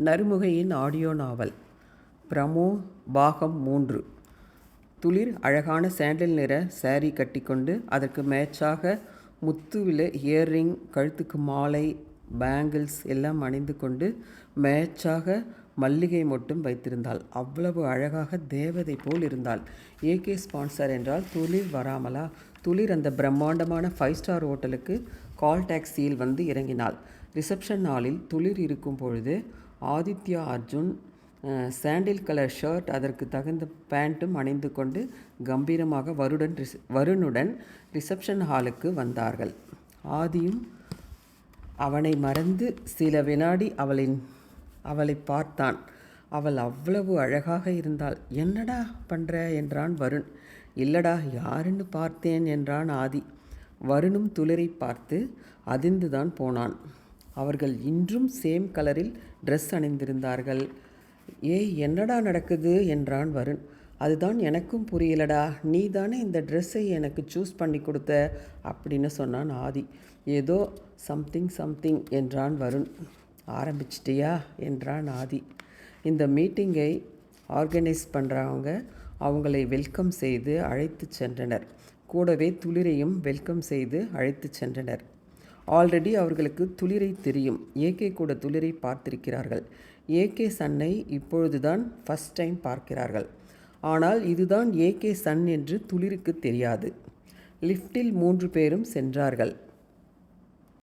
நறுமுகையின் audio நாவல் promo பாகம் 3. துளிர் அழகான சாண்டில் நிற சாரி கட்டிக்கொண்டு அதற்கு மேட்சாக முத்துவில இயர்ரிங், கழுத்துக்கு மாலை, பேங்கிள்ஸ் எல்லாம் அணிந்து கொண்டு மேட்சாக மல்லிகை மொட்டும் வைத்திருந்தாள். அவ்வளவு அழகாக தேவதை போல் இருந்தாள். ஏகே ஸ்பான்சர் என்றால் துளிர் வராமலா? துளிர் அந்த பிரம்மாண்டமான 5 ஸ்டார் ஹோட்டலுக்கு கால் டாக்ஸியில் வந்து இறங்கினாள். ரிசப்ஷன் ஹாலில் துளிர் இருக்கும் பொழுது ஆதித்யா அர்ஜுன் சாண்டில் கலர் ஷர்ட், அதற்கு தகுந்த பேண்ட்டும் அணிந்து கொண்டு கம்பீரமாக வருணுடன் ரிசப்ஷன் ஹாலுக்கு வந்தார்கள். ஆதியும் அவனை மறந்து சில வினாடி அவளை பார்த்தான். அவள் அவ்வளவு அழகாக இருந்தாள். என்னடா பண்ற என்றான் வருண். இல்லடா, யாருன்னு பார்த்தேன் என்றான் ஆதி. வருணும் துளிரை பார்த்து அதிர்ந்துதான் போனான். அவர்கள் இன்றும் சேம் கலரில் ட்ரெஸ் அணிந்திருந்தார்கள். ஏய், என்னடா நடக்குது என்றான் வருண். அதுதான் எனக்கும் புரியலடா, நீ தானே இந்த ட்ரெஸ்ஸை எனக்கு சூஸ் பண்ணி கொடுத்த அப்படின்னு சொன்னான் ஆதி. ஏதோ சம்திங் என்றான் வருண். ஆரம்பிச்சிட்டியா என்றான் ஆதி. இந்த மீட்டிங்கை ஆர்கனைஸ் பண்ணுறவங்க அவங்களை வெல்கம் செய்து அழைத்து சென்றனர். கூடவே துளிரையும் வெல்கம் செய்து அழைத்து சென்றனர். ஆல்ரெடி அவர்களுக்கு துளிரை தெரியும். ஏகே கூட துளிரை பார்த்திருக்கிறார்கள். ஏகே சன்னை இப்பொழுதுதான் ஃபர்ஸ்ட் டைம் பார்க்கிறார்கள். ஆனால் இதுதான் ஏகே சன் என்று துளிருக்கு தெரியாது. லிஃப்டில் 3 பேரும் சென்றார்கள்.